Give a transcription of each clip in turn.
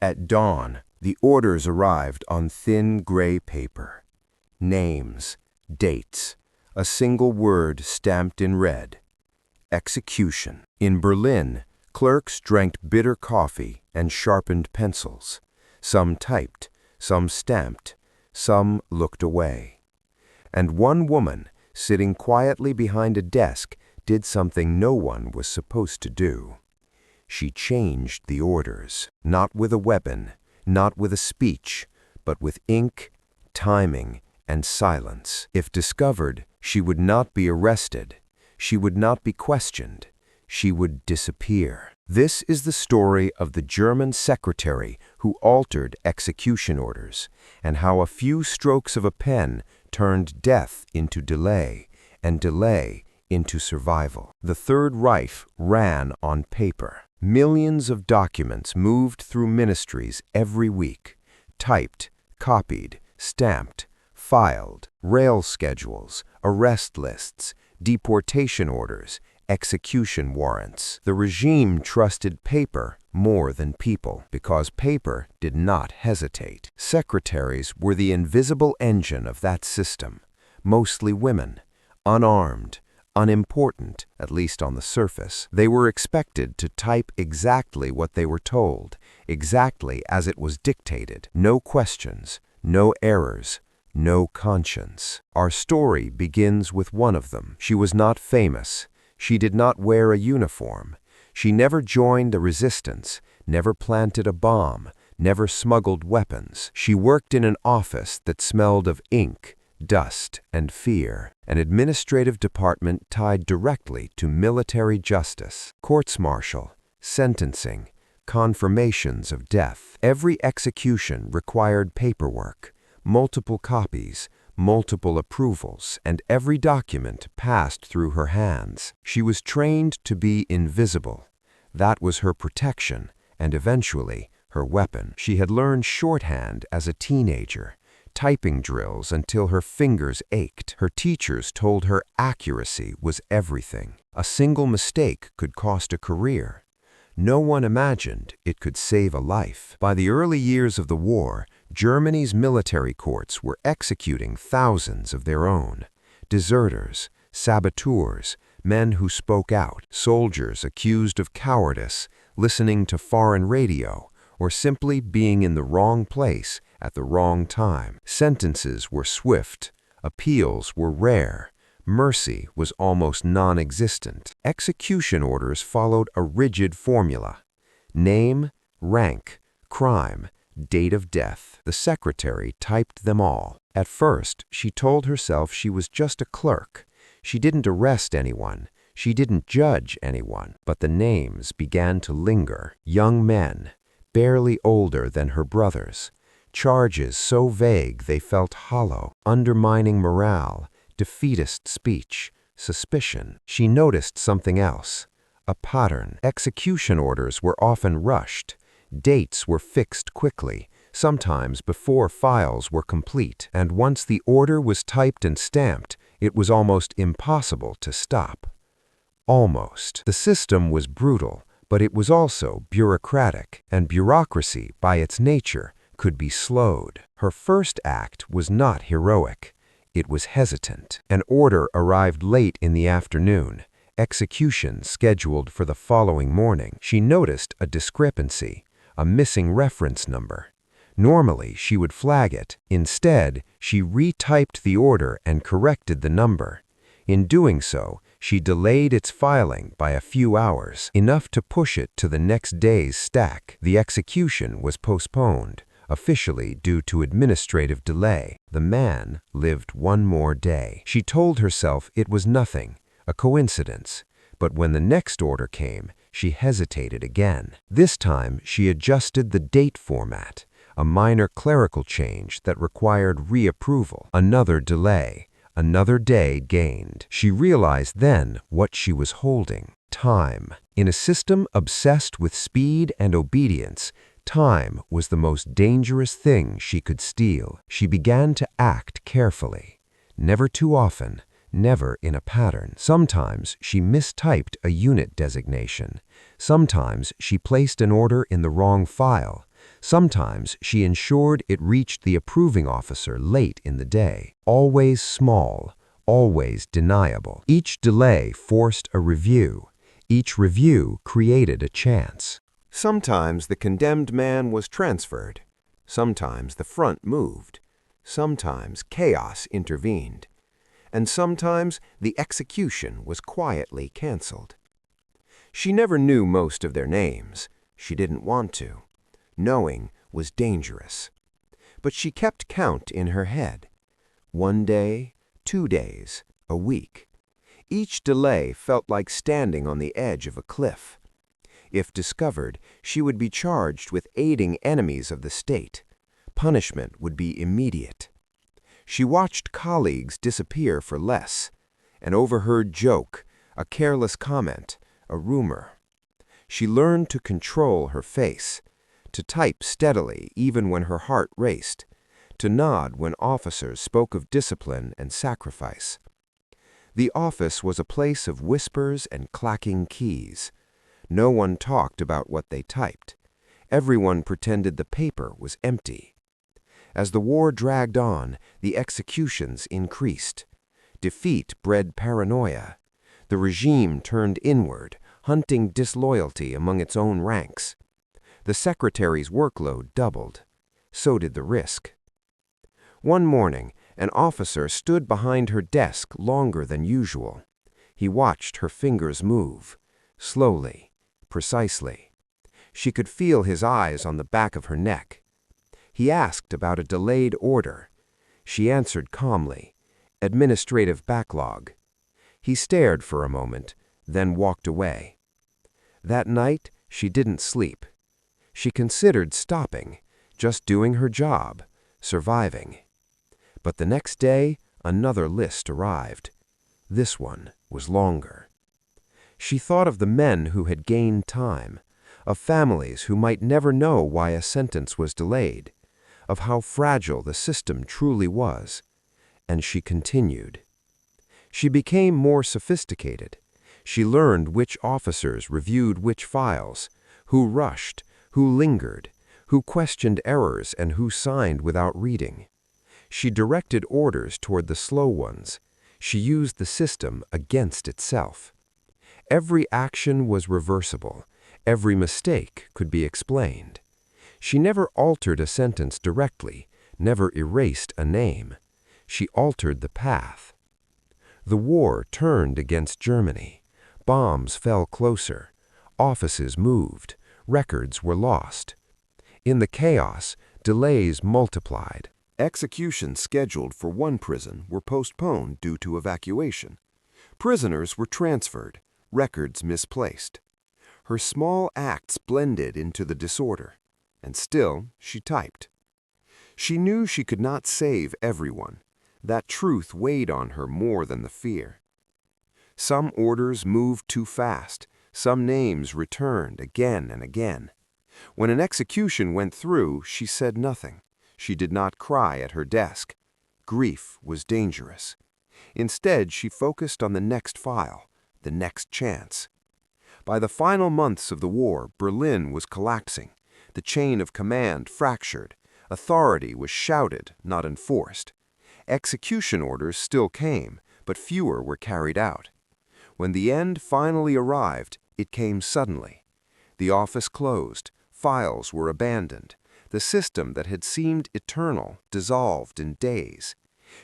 At dawn, the orders arrived on thin gray paper. Names, dates, a single word stamped in red. Execution. In Berlin, clerks drank bitter coffee and sharpened pencils. Some typed, some stamped, some looked away. And one woman, sitting quietly behind a desk, did something no one was supposed to do. She changed the orders, not with a weapon, not with a speech, but with ink, timing, and silence. If discovered, she would not be arrested. She would not be questioned. She would disappear. This is the story of the German secretary who altered execution orders, and how a few strokes of a pen turned death into delay, and delay into survival. The Third Reich ran on paper. Millions of documents moved through ministries every week, typed, copied, stamped, filed, rail schedules, arrest lists, deportation orders, execution warrants. The regime trusted paper more than people, because paper did not hesitate. Secretaries were the invisible engine of that system, mostly women, unarmed, unimportant, at least on the surface. They were expected to type exactly what they were told, exactly as it was dictated. No questions, no errors, no conscience. Our story begins with one of them. She was not famous. She did not wear a uniform. She never joined the resistance, never planted a bomb, never smuggled weapons. She worked in an office that smelled of ink, dust, and fear, an administrative department tied directly to military justice, courts-martial, sentencing, confirmations of death. Every execution required paperwork, multiple copies, multiple approvals, and every document passed through her hands. She was trained to be invisible. That was her protection, and eventually her weapon. She had learned shorthand as a teenager, typing drills until her fingers ached. Her teachers told her accuracy was everything. A single mistake could cost a career. No one imagined it could save a life. By the early years of the war, Germany's military courts were executing thousands of their own. Deserters, saboteurs, men who spoke out, soldiers accused of cowardice, listening to foreign radio, or simply being in the wrong place at the wrong time. Sentences were swift, appeals were rare, mercy was almost non-existent. Execution orders followed a rigid formula: name, rank, crime, date of death. The secretary typed them all. At first, she told herself she was just a clerk. She didn't arrest anyone. She didn't judge anyone. But the names began to linger. Young men, barely older than her brothers. Charges so vague they felt hollow, undermining morale, defeatist speech, suspicion. She noticed something else, a pattern. Execution orders were often rushed. Dates were fixed quickly, sometimes before files were complete, and once the order was typed and stamped, it was almost impossible to stop. Almost. The system was brutal, but it was also bureaucratic, and bureaucracy, by its nature, could be slowed. Her first act was not heroic. It was hesitant. An order arrived late in the afternoon, execution scheduled for the following morning. She noticed a discrepancy, a missing reference number. Normally, she would flag it. Instead, she retyped the order and corrected the number. In doing so, she delayed its filing by a few hours, enough to push it to the next day's stack. The execution was postponed, officially due to administrative delay. The man lived one more day. She told herself it was nothing, a coincidence. But when the next order came, she hesitated again. This time, she adjusted the date format, a minor clerical change that required reapproval. Another delay, another day gained. She realized then what she was holding: time. In a system obsessed with speed and obedience, time was the most dangerous thing she could steal. She began to act carefully, never too often, never in a pattern. Sometimes she mistyped a unit designation. Sometimes she placed an order in the wrong file. Sometimes she ensured it reached the approving officer late in the day. Always small, always deniable. Each delay forced a review. Each review created a chance. Sometimes the condemned man was transferred. Sometimes the front moved. Sometimes chaos intervened. And sometimes the execution was quietly canceled. She never knew most of their names. She didn't want to. Knowing was dangerous. But she kept count in her head. 1 day, 2 days, a week. Each delay felt like standing on the edge of a cliff. If discovered, she would be charged with aiding enemies of the state. Punishment would be immediate. She watched colleagues disappear for less. An overheard joke, a careless comment, a rumor. She learned to control her face, to type steadily even when her heart raced, to nod when officers spoke of discipline and sacrifice. The office was a place of whispers and clacking keys. No one talked about what they typed. Everyone pretended the paper was empty. As the war dragged on, the executions increased. Defeat bred paranoia. The regime turned inward, hunting disloyalty among its own ranks. The secretary's workload doubled. So did the risk. One morning, an officer stood behind her desk longer than usual. He watched her fingers move, slowly, precisely. She could feel his eyes on the back of her neck. He asked about a delayed order. She answered calmly, "Administrative backlog." He stared for a moment, then walked away. That night, she didn't sleep. She considered stopping, just doing her job, surviving. But the next day, another list arrived. This one was longer. She thought of the men who had gained time, of families who might never know why a sentence was delayed, of how fragile the system truly was. And she continued. She became more sophisticated. She learned which officers reviewed which files, who rushed, who lingered, who questioned errors, and who signed without reading. She directed orders toward the slow ones. She used the system against itself. Every action was reversible. Every mistake could be explained. She never altered a sentence directly, never erased a name. She altered the path. The war turned against Germany. Bombs fell closer. Offices moved. Records were lost. In the chaos, delays multiplied. Executions scheduled for one prison were postponed due to evacuation. Prisoners were transferred, records misplaced. Her small acts blended into the disorder, and still she typed. She knew she could not save everyone. That truth weighed on her more than the fear. Some orders moved too fast. Some names returned again and again. When an execution went through, she said nothing. She did not cry at her desk. Grief was dangerous. Instead, she focused on the next file, the next chance. By the final months of the war, Berlin was collapsing. The chain of command fractured. Authority was shouted, not enforced. Execution orders still came, but fewer were carried out. When the end finally arrived, it came suddenly. The office closed. Files were abandoned. The system that had seemed eternal dissolved in days.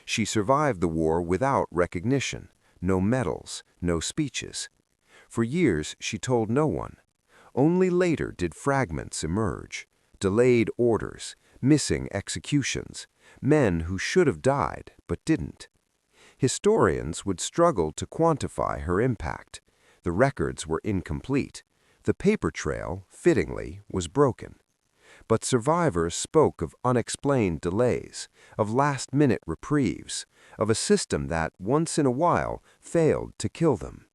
She survived the war without recognition, no medals, no speeches. For years, she told no one. Only later did fragments emerge, delayed orders, missing executions, men who should have died but didn't. Historians would struggle to quantify her impact. The records were incomplete. The paper trail, fittingly, was broken. But survivors spoke of unexplained delays, of last-minute reprieves, of a system that, once in a while, failed to kill them.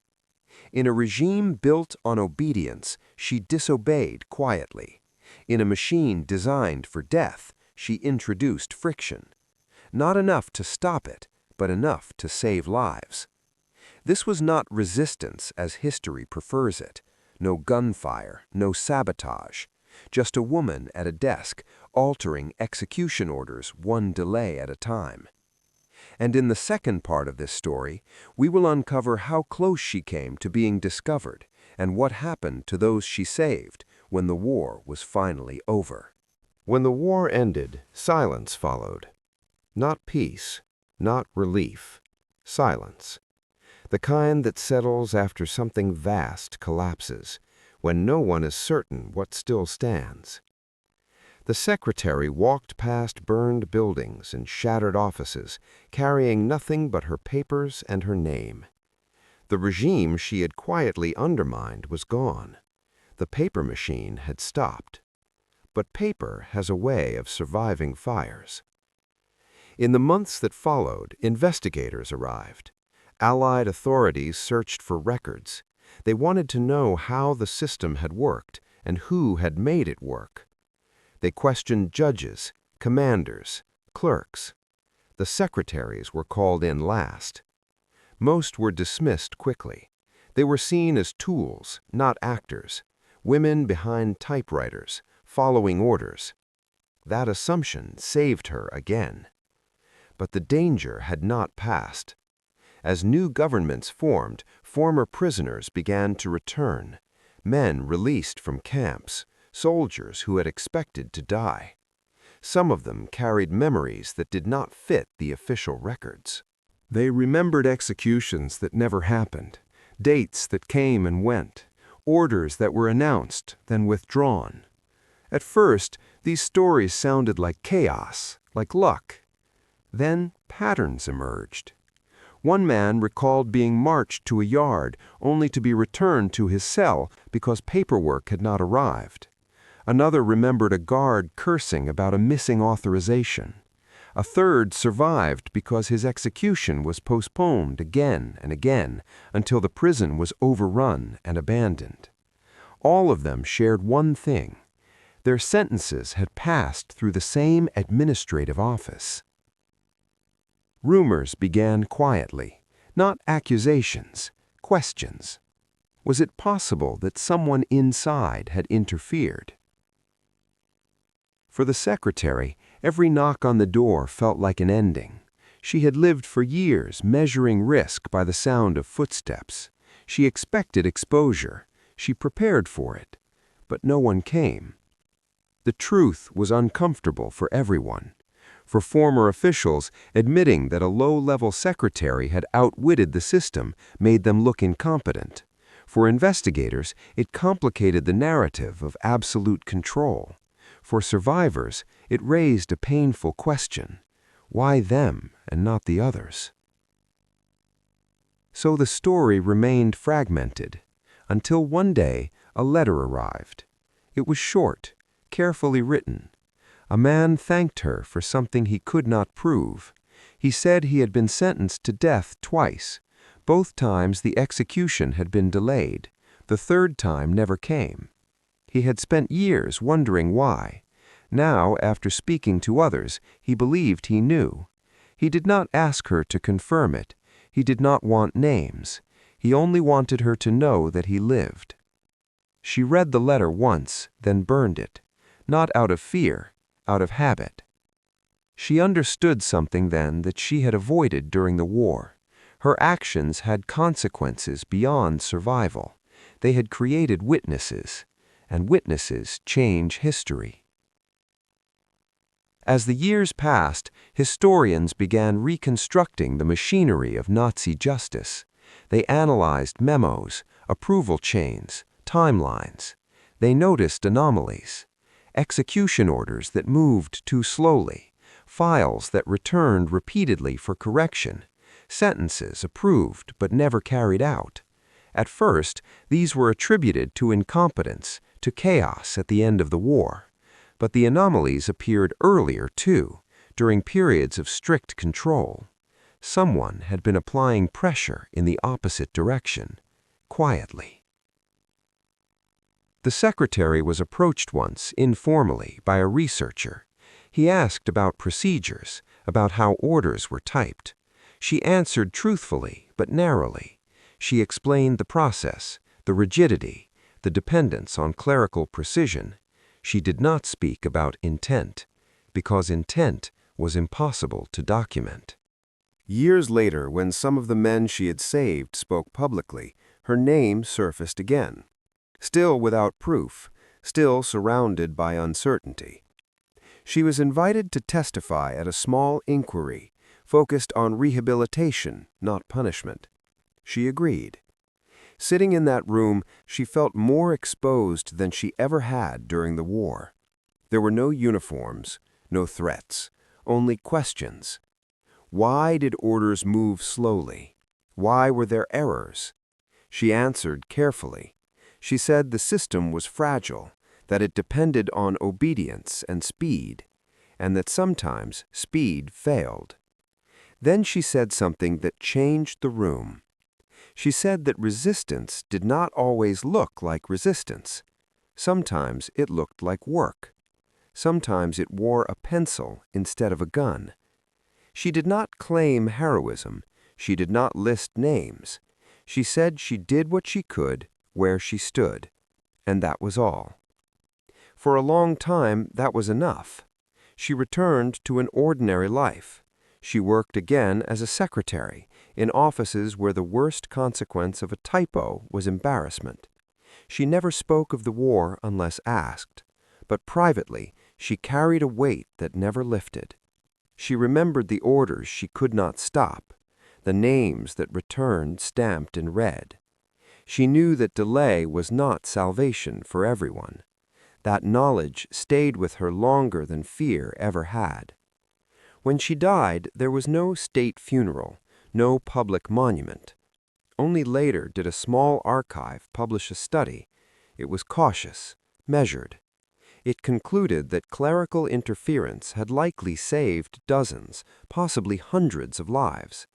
In a regime built on obedience, she disobeyed quietly. In a machine designed for death, she introduced friction. Not enough to stop it, but enough to save lives. This was not resistance as history prefers it. No gunfire, no sabotage. just a woman at a desk, altering execution orders one delay at a time. And in the second part of this story, we will uncover how close she came to being discovered and what happened to those she saved when the war was finally over. When the war ended, silence followed. Not peace, not relief, silence. The kind that settles after something vast collapses, when no one is certain what still stands. The secretary walked past burned buildings and shattered offices, carrying nothing but her papers and her name. The regime she had quietly undermined was gone. The paper machine had stopped. But paper has a way of surviving fires. In the months that followed, investigators arrived. Allied authorities searched for records. They wanted to know how the system had worked and who had made it work. They questioned judges, commanders, clerks. The secretaries were called in last. Most were dismissed quickly. They were seen as tools, not actors, women behind typewriters, following orders. That assumption saved her again. But the danger had not passed. As new governments formed, former prisoners began to return, men released from camps, soldiers who had expected to die. Some of them carried memories that did not fit the official records. They remembered executions that never happened, dates that came and went, orders that were announced, then withdrawn. At first, these stories sounded like chaos, like luck. Then patterns emerged. One man recalled being marched to a yard only to be returned to his cell because paperwork had not arrived. Another remembered a guard cursing about a missing authorization. A third survived because his execution was postponed again and again until the prison was overrun and abandoned. All of them shared one thing. Their sentences had passed through the same administrative office. Rumors began quietly, not accusations, questions. Was it possible that someone inside had interfered? For the secretary, every knock on the door felt like an ending. She had lived for years measuring risk by the sound of footsteps. She expected exposure. She prepared for it. But no one came. The truth was uncomfortable for everyone. For former officials, admitting that a low-level secretary had outwitted the system made them look incompetent. For investigators, it complicated the narrative of absolute control. For survivors, it raised a painful question. Why them and not the others? So the story remained fragmented, until one day a letter arrived. It was short, carefully written. A man thanked her for something he could not prove. He said he had been sentenced to death twice. Both times the execution had been delayed. The third time never came. He had spent years wondering why. Now, after speaking to others, he believed he knew. He did not ask her to confirm it. He did not want names. He only wanted her to know that he lived. She read the letter once, then burned it. Not out of fear, out of habit. She understood something then that she had avoided during the war. Her actions had consequences beyond survival. They had created witnesses, and witnesses change history. As the years passed, historians began reconstructing the machinery of Nazi justice. They analyzed memos, approval chains, timelines. They noticed anomalies. Execution orders that moved too slowly, files that returned repeatedly for correction, sentences approved but never carried out. At first, these were attributed to incompetence, to chaos at the end of the war. But the anomalies appeared earlier, too, during periods of strict control. Someone had been applying pressure in the opposite direction, quietly. The secretary was approached once, informally, by a researcher. He asked about procedures, about how orders were typed. She answered truthfully, but narrowly. She explained the process, the rigidity, the dependence on clerical precision. She did not speak about intent, because intent was impossible to document. Years later, when some of the men she had saved spoke publicly, her name surfaced again. Still without proof, still surrounded by uncertainty. She was invited to testify at a small inquiry, focused on rehabilitation, not punishment. She agreed. Sitting in that room, she felt more exposed than she ever had during the war. There were no uniforms, no threats, only questions. Why did orders move slowly? Why were there errors? She answered carefully. She said the system was fragile, that it depended on obedience and speed, and that sometimes speed failed. Then she said something that changed the room. She said that resistance did not always look like resistance. Sometimes it looked like work. Sometimes it wore a pencil instead of a gun. She did not claim heroism. She did not list names. She said she did what she could where she stood, and that was all. For a long time, that was enough. She returned to an ordinary life. She worked again as a secretary in offices where the worst consequence of a typo was embarrassment. She never spoke of the war unless asked, but privately she carried a weight that never lifted. She remembered the orders she could not stop, the names that returned stamped in red. She knew that delay was not salvation for everyone. That knowledge stayed with her longer than fear ever had. When she died, there was no state funeral, no public monument. Only later did a small archive publish a study. It was cautious, measured. It concluded that clerical interference had likely saved dozens, possibly hundreds of lives.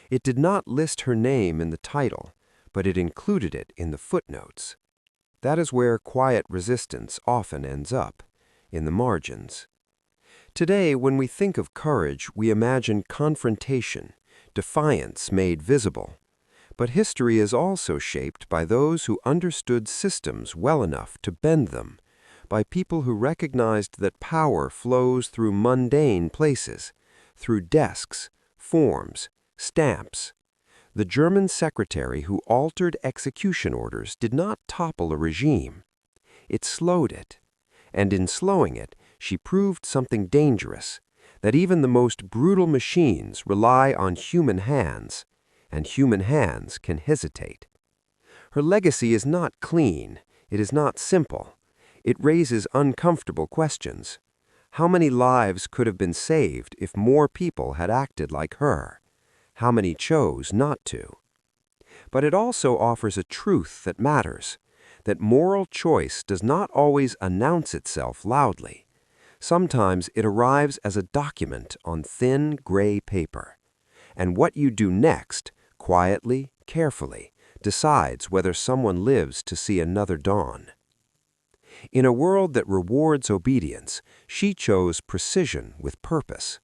It did not list her name in the title, but it included it in the footnotes. That is where quiet resistance often ends up, in the margins. Today, when we think of courage, we imagine confrontation, defiance made visible. But history is also shaped by those who understood systems well enough to bend them, by people who recognized that power flows through mundane places, through desks, forms, stamps. The German secretary who altered execution orders did not topple a regime. It slowed it. And in slowing it, she proved something dangerous, that even the most brutal machines rely on human hands, and human hands can hesitate. Her legacy is not clean, it is not simple. It raises uncomfortable questions. How many lives could have been saved if more people had acted like her? How many chose not to? But it also offers a truth that matters, that moral choice does not always announce itself loudly. Sometimes it arrives as a document on thin gray paper. And what you do next, quietly, carefully, decides whether someone lives to see another dawn. In a world that rewards obedience, she chose precision with purpose.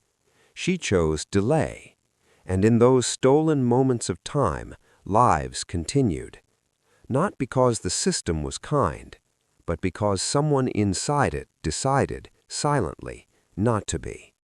She chose delay. And in those stolen moments of time, lives continued. Not because the system was kind, but because someone inside it decided, silently, not to be.